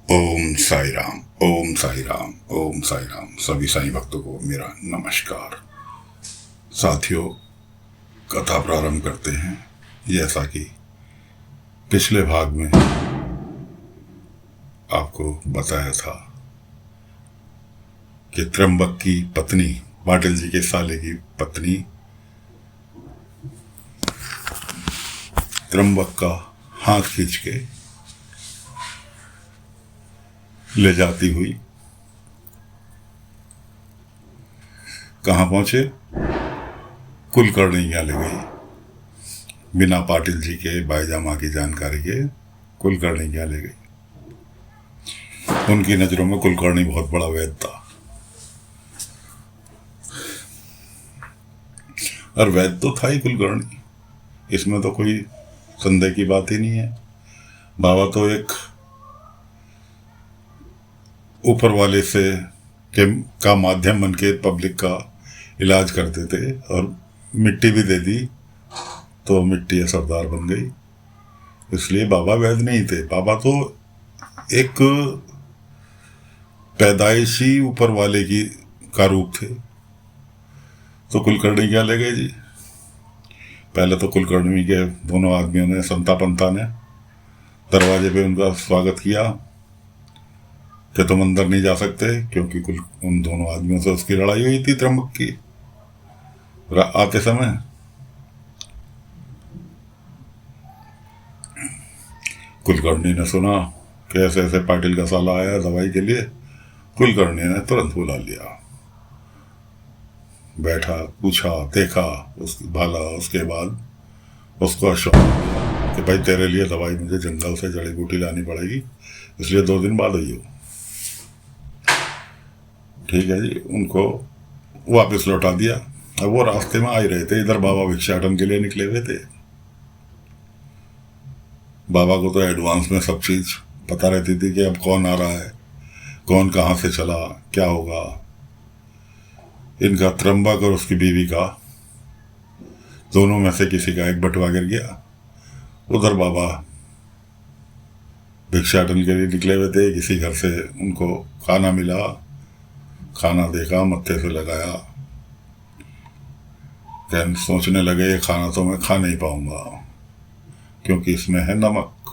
ओम साई राम, ओम साई राम, ओम साई राम। सभी साईं भक्तों को मेरा नमस्कार। साथियों, कथा प्रारंभ करते हैं। जैसा कि पिछले भाग में आपको बताया था कि त्र्यंबक की पत्नी, पाटिल जी के साले की पत्नी त्र्यंबक का हाथ खींच के ले जाती हुई कहाँ पहुंचे? कुलकर्णी यहाँ ले गई। बिना पाटिल जी के बाईजामा की जानकारी के कुलकर्णी यहाँ ले गई। उनकी नजरों में कुलकर्णी बहुत बड़ा वैद्य था, और वैद्य तो था ही कुलकर्णी, इसमें तो कोई संदेह की बात ही नहीं है। बाबा तो एक ऊपर वाले से का माध्यम बन के पब्लिक का इलाज करते थे, और मिट्टी भी दे दी तो मिट्टी असरदार बन गई। इसलिए बाबा वैद्य नहीं थे। बाबा तो एक पैदाइशी ऊपर वाले की का रूप थे। तो कुलकर्णी क्या ले गए जी? पहले तो कुलकर्णी के दोनों आदमियों ने, संता पंता ने दरवाजे पे उनका स्वागत किया कि तुम अंदर नहीं जा सकते, क्योंकि उन दोनों आदमियों से उसकी लड़ाई हुई थी त्र्यंबक की आते समय। कुलकर्णी ने सुना कि ऐसे ऐसे पाटिल का साला आया दवाई के लिए। कुलकर्णी ने तुरंत बुला लिया, बैठा, पूछा, देखा उसकी भाला। उसके बाद उसको आश्वासन दिया कि भाई तेरे लिए दवाई मुझे जंगल से जड़ी बूटी लानी पड़ेगी, इसलिए 2 दिन बाद आइयो। ठीक है जी। उनको वापस लौटा दिया। अब वो रास्ते में आ ही रहे थे, इधर बाबा भिक्षाटन के लिए निकले हुए थे। बाबा को तो एडवांस में सब चीज पता रहती थी कि अब कौन आ रहा है, कौन कहाँ से चला, क्या होगा। इनका त्र्यंबक और उसकी बीवी का दोनों में से किसी का एक बटवा गिर गया। उधर बाबा भिक्षाटन के लिए निकले हुए थे। किसी घर से उनको खाना मिला, खाना देखा, मत्थे से लगाया। कहन सोचने लगे ये खाना तो मैं खा नहीं पाऊंगा, क्योंकि इसमें है नमक,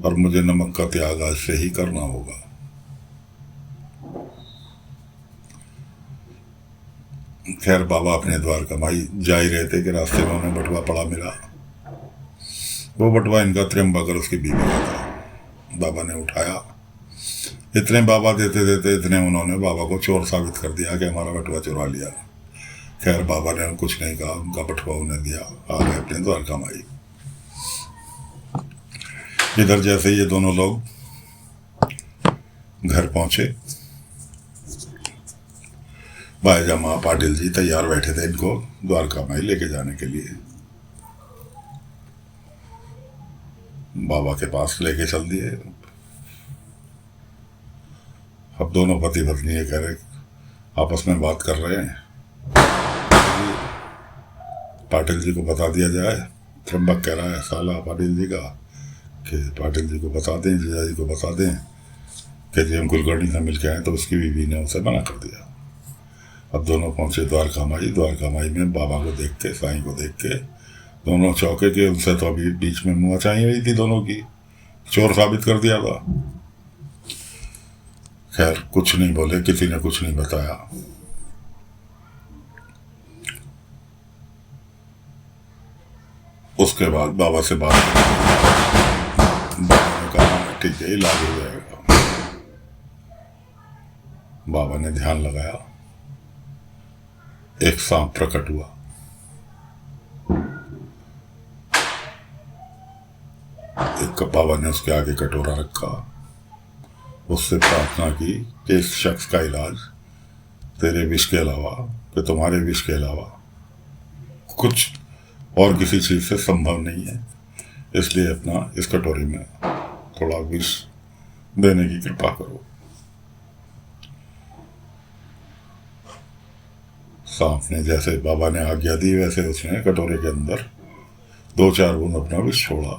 और मुझे नमक का त्याग आज से ही करना होगा। खैर, बाबा अपने द्वार कमाई जा ही रहे थे कि रास्ते में उन्हें बटवा पड़ा मिला। वो बटवा इनका त्र्यंबक और उसकी बीवी का था। बाबा ने उठाया। इतने बाबा देते देते इतने उन्होंने बाबा को चोर साबित कर दिया कि हमारा बटवा चुरा लिया। खैर, बाबा ने कुछ नहीं कहा, उनका बटवा उन्हें दिया, आ गए अपने द्वार कमाई। इधर जैसे ये दोनों लोग घर पहुंचे, बाईजामा पाटिल जी तैयार बैठे थे इनको द्वारका माई लेके जाने के लिए। बाबा के पास लेके चल दिए। अब दोनों पति पत्नी ये कह रहे, आपस में बात कर रहे हैं, पाटिल जी को बता दिया जाए। त्र्यंबक कह रहा है साला पाटिल जी का कि पाटिल जी को बता दें, जीजा जी को बता दें कि जी हम कुलकर्णी से मिल के आए। तो उसकी बीवी ने उसे मना कर दिया। अब दोनों पहुंचे द्वारका माई। द्वारका माई में बाबा को देख के, साईं को देख के दोनों चौके के। उनसे तो अभी बीच में मुँह चाहिए हुई थी दोनों की, चोर साबित कर दिया था। खैर, कुछ नहीं बोले, किसी ने कुछ नहीं बताया। उसके बाद बाबा से बात बाबा ने कहा ठीक है, इलाज हो जाएगा। बाबा ने ध्यान लगाया, एक सांप प्रकट हुआ। एक बाबा ने उसके आगे कटोरा रखा, उससे प्रार्थना की कि इस शख्स का इलाज तेरे विष के अलावा, कि तुम्हारे विष के अलावा कुछ और किसी चीज से संभव नहीं है, इसलिए अपना इस कटोरी में थोड़ा विष देने की कृपा करो। सांप ने जैसे बाबा ने आज्ञा दी, वैसे उसने कटोरे के अंदर 2-4 बूंद अपना विष छोड़ा।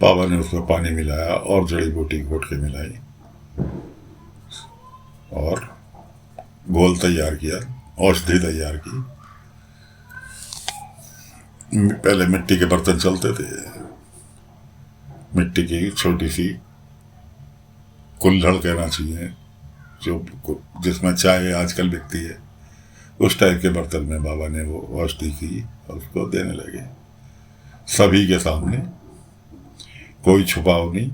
बाबा ने उसमें पानी मिलाया और जड़ी बूटी घोट के मिलाई और घोल तैयार किया, औषधि तैयार की। पहले मिट्टी के बर्तन चलते थे, मिट्टी की छोटी सी कुल्हड़ कहना चाहिए, जो जिसमें चाय आजकल बिकती है, उस टाइप के बर्तन में बाबा ने वो औषधि की और उसको देने लगे सभी के सामने, कोई छुपाव नहीं।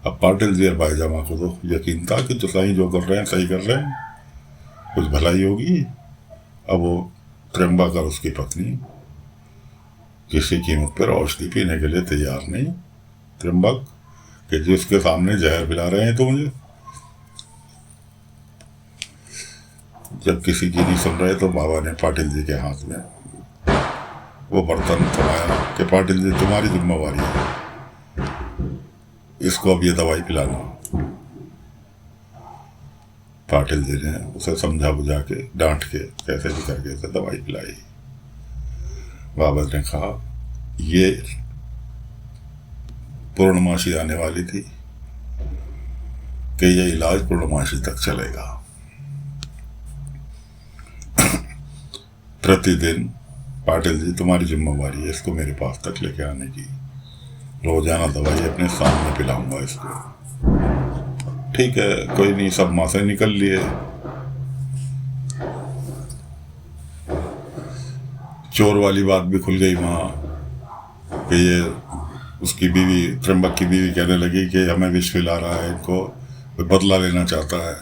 अब पाटिल जी और भाईजामा को तो यकीन था कि जो साईं जो कर रहे हैं सही कर रहे हैं, कुछ भलाई होगी। अब वो त्र्यंबक और उसकी पत्नी किसी कीमत पर औषधि पीने के लिए तैयार नहीं। त्र्यंबक कि जिसके सामने जहर पिला रहे हैं तो मुझे, जब किसी की नहीं सुन रहे तो बाबा ने पाटिल जी के हाथ में वो बर्तन थमाया कि पाटिल जी तुम्हारी जिम्मेवारी है, इसको अब ये दवाई पिलाना। पाटिल जी ने उसे समझा बुझा के डांट के कैसे भी करके उसे दवाई पिलाई। बाबा ने कहा ये पूर्णमासी आने वाली थी कि ये इलाज पूर्णमासी तक चलेगा। प्रतिदिन पाटिल जी तुम्हारी जिम्मेवारी है इसको मेरे पास तक लेके आने की, रोजाना दवाई अपने सामने पिलाऊंगा इसको। ठीक है, कोई नहीं, सब माँ से निकल लिए। चोर वाली बात भी खुल गई वहाँ कि ये उसकी बीवी, त्र्यंबक की बीवी कहने लगी कि हमें विष पिला रहा है, इनको बदला लेना चाहता है,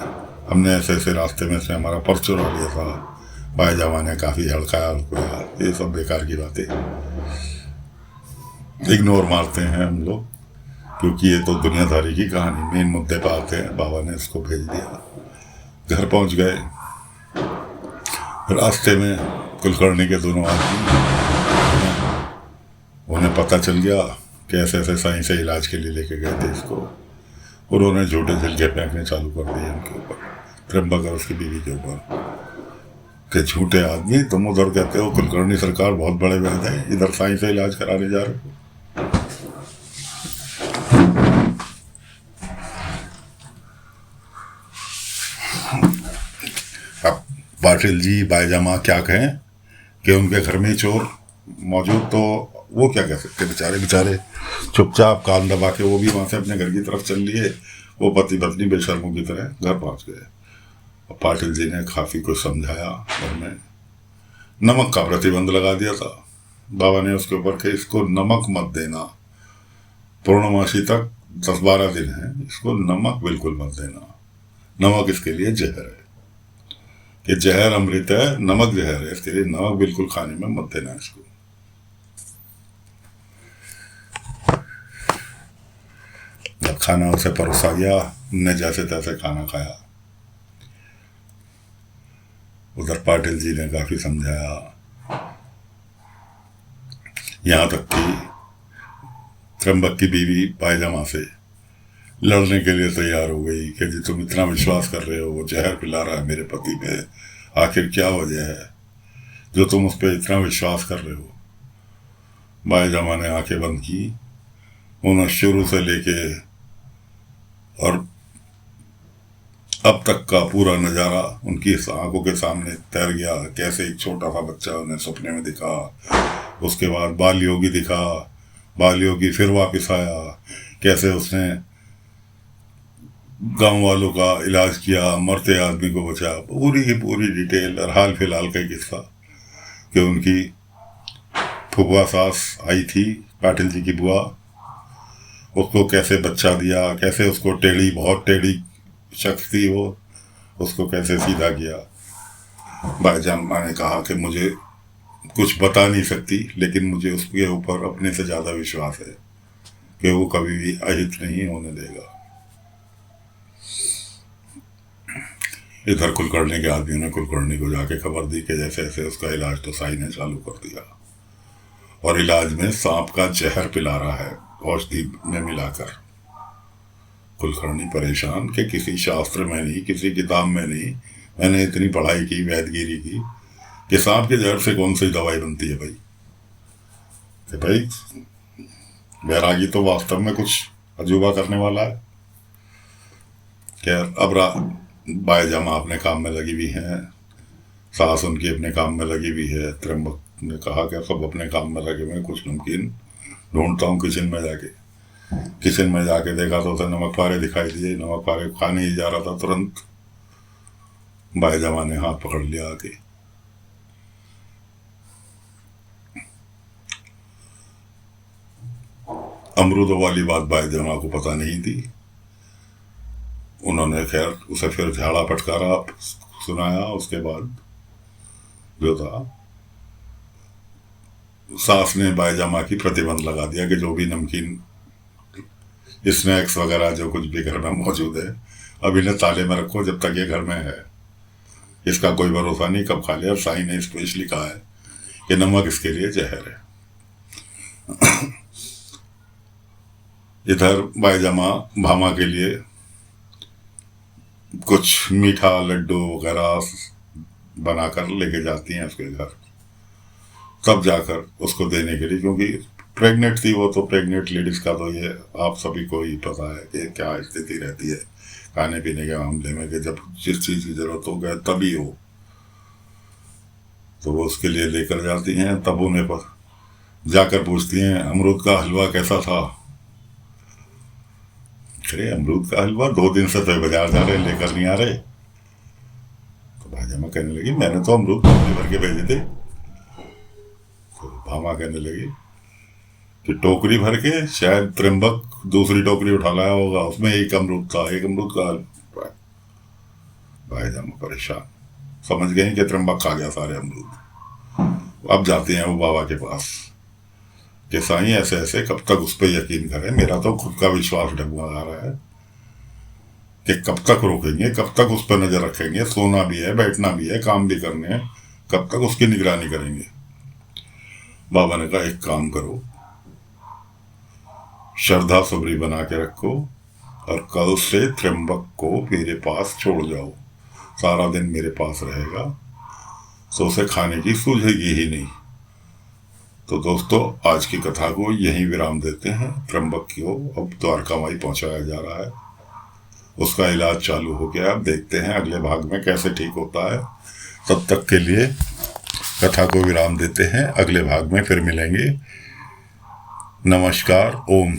हमने ऐसे ऐसे रास्ते में से हमारा पर्स चुरा लिया था। भाईजामा ने काफ़ी हड़काया हड़काया, ये सब बेकार की बातें, इग्नोर मारते हैं हम लोग, क्योंकि ये तो दुनियादारी की कहानी, मेन मुद्दे पर आते हैं। बाबा ने उसको भेज दिया, घर पहुंच गए। रास्ते में कुलकर्णी के दोनों आदमी, उन्हें पता चल गया कि ऐसे ऐसे साईं से इलाज के लिए लेके गए थे इसको, उन्होंने झूठे झिलके फेंकने चालू कर दिए उनके ऊपर, त्र्यंबक और उसकी बीवी के ऊपर, कि झूठे आदमी, तुम उधर कहते हो कुलकर्णी सरकार बहुत बड़े वैद्य हैं, इधर साईं से इलाज कराने जा रहे हो। अब पाटिल जी भाईजामा क्या कहें कि उनके घर में चोर मौजूद, तो वो क्या कह सकते, बेचारे बेचारे चुपचाप कान दबा के वो भी वहां से अपने घर की तरफ चल लिए। वो पति पत्नी बेशर्मों की तरह घर पहुंच गए। पाटिल जी ने काफी कुछ समझाया, घर में नमक का प्रतिबंध लगा दिया था बाबा ने उसके ऊपर कि इसको नमक मत देना, पूर्णमासी तक 10-12 दिन है, इसको नमक बिल्कुल मत देना, नमक इसके लिए जहर है, कि जहर अमृत है, नमक जहर है, इसके लिए नमक बिल्कुल खाने में मत देना इसको। जब खाना उसे परोसा गया, ने जैसे तैसे खाना खाया। उधर पाटिल जी ने काफी समझाया, यहां तक कि त्र्यंबक की बीवी भाईजामा से लड़ने के लिए तैयार हो गई कि जी तुम इतना विश्वास कर रहे हो, वो जहर पिला रहा है मेरे पति पे, आखिर क्या वजह है जो तुम उस पर इतना विश्वास कर रहे हो। भाईजामा ने आंखें बंद की, उन्हें शुरू से लेके और अब तक का पूरा नज़ारा उनकी आंखों के सामने तैर गया। कैसे एक छोटा सा बच्चा उन्हें सपने में दिखा, उसके बाद बाल योगी दिखा, बाल योगी फिर वापस आया, कैसे उसने गांव वालों का इलाज किया, मरते आदमी को बचाया, पूरी की पूरी डिटेल। और हाल फिलहाल का किस्सा कि उनकी फुफुआ सास आई थी, पाटिल जी की बुआ, उसको कैसे बच्चा दिया, कैसे उसको टेढ़ी, बहुत टेढ़ी शख्स थी वो, उसको कैसे सीधा किया। भाईजामा ने कहा कि मुझे कुछ बता नहीं सकती, लेकिन मुझे उसके ऊपर अपने से ज़्यादा विश्वास है कि वो कभी भी अहित नहीं होने देगा। इधर कुलकर्णी के आदमियों ने कुलकर्णी को जाके खबर दी कि जैसे ऐसे उसका इलाज तो साईं ने चालू कर दिया, और इलाज में सांप का जहर पिला रहा है औषधि में मिलाकर। कुलकर्णी परेशान कि किसी शास्त्र में नहीं, किसी किताब में नहीं, मैंने इतनी पढ़ाई की, वैदगिरी की, कि सांप के जहर से कौन सी दवाई बनती है भाई। कि भाई बैरागी तो वास्तव में कुछ अजूबा करने वाला है। खैर अब बाईजामा अपने काम में लगी हुई हैं, सास उनकी अपने काम में लगी हुई है। त्र्यंबक ने कहा कि सब अपने काम में लगे हुए हैं, कुछ नमकीन ढूंढता हूँ। किचन में जाके देखा तो उसे नमक पारे दिखाई दिए। नमक पारे खाने ही जा रहा था, तुरंत बाईजामा ने हाथ पकड़ लिया आके। अमरूदों वाली बात बाईजामा को पता नहीं थी। उन्होंने खैर उसे फिर झाड़ा फटकारा सुनाया। उसके बाद जो था, सास ने बाईजामा की प्रतिबंध लगा दिया कि जो भी नमकीन स्नैक्स वगैरह जो कुछ भी घर में मौजूद है, अब इन्हें ताले में रखो जब तक ये घर में है। इसका कोई भरोसा नहीं कब खा ले। और साईं ने स्पेशली कहा है कि नमक इसके लिए जहर है। इधर बाईजामा भामा के लिए कुछ मीठा लड्डू वगैरह बनाकर लेके जाती हैं उसके घर, तब जाकर उसको देने के लिए, क्योंकि प्रेग्नेंट थी वो। तो प्रेग्नेंट लेडीज का तो ये आप सभी को ही पता है कि क्या स्थिति रहती है खाने पीने के मामले में, कि जब जिस चीज की जरूरत हो गया तभी हो। तो वो उसके लिए लेकर जाती हैं। तब उन्हें पर जाकर पूछती हैं अमरूद का हलवा कैसा था। अरे अमरूद का हलवा 2 दिन से तो बाजार जा रहे लेकर नहीं आ रहे। तो बाईजामा कहने लगी मैंने तो अमरूद टोकरी भर के भेजे थे। तो भामा कहने लगी कि टोकरी भर के शायद त्र्यंबक दूसरी टोकरी उठा लाया होगा, उसमें एक अमरूद था, एक अमरूद का हलवा। बाईजामा परेशान, समझ गए कि त्र्यंबक खा गया सारे अमरूद। अब जाते हैं वो बाबा के पास कि साईं ऐसे ऐसे कब तक उस पर यकीन करें, मेरा तो खुद का विश्वास डगमगा रहा है कि कब तक रोकेंगे, कब तक उस पर नजर रखेंगे। सोना भी है, बैठना भी है, काम भी करने हैं, कब तक उसकी निगरानी करेंगे। बाबा ने कहा एक काम करो, श्रद्धा सबरी बना के रखो और कल से त्र्यंबक को मेरे पास छोड़ जाओ। सारा दिन मेरे पास रहेगा तो उसे खाने की सूझेगी ही नहीं। तो दोस्तों आज की कथा को यहीं विराम देते हैं। त्र्यंबक को अब द्वारकामाई पहुंचाया जा रहा है, उसका इलाज चालू हो गया। अब देखते हैं अगले भाग में कैसे ठीक होता है। तब तक के लिए कथा को विराम देते हैं, अगले भाग में फिर मिलेंगे। नमस्कार। ओम।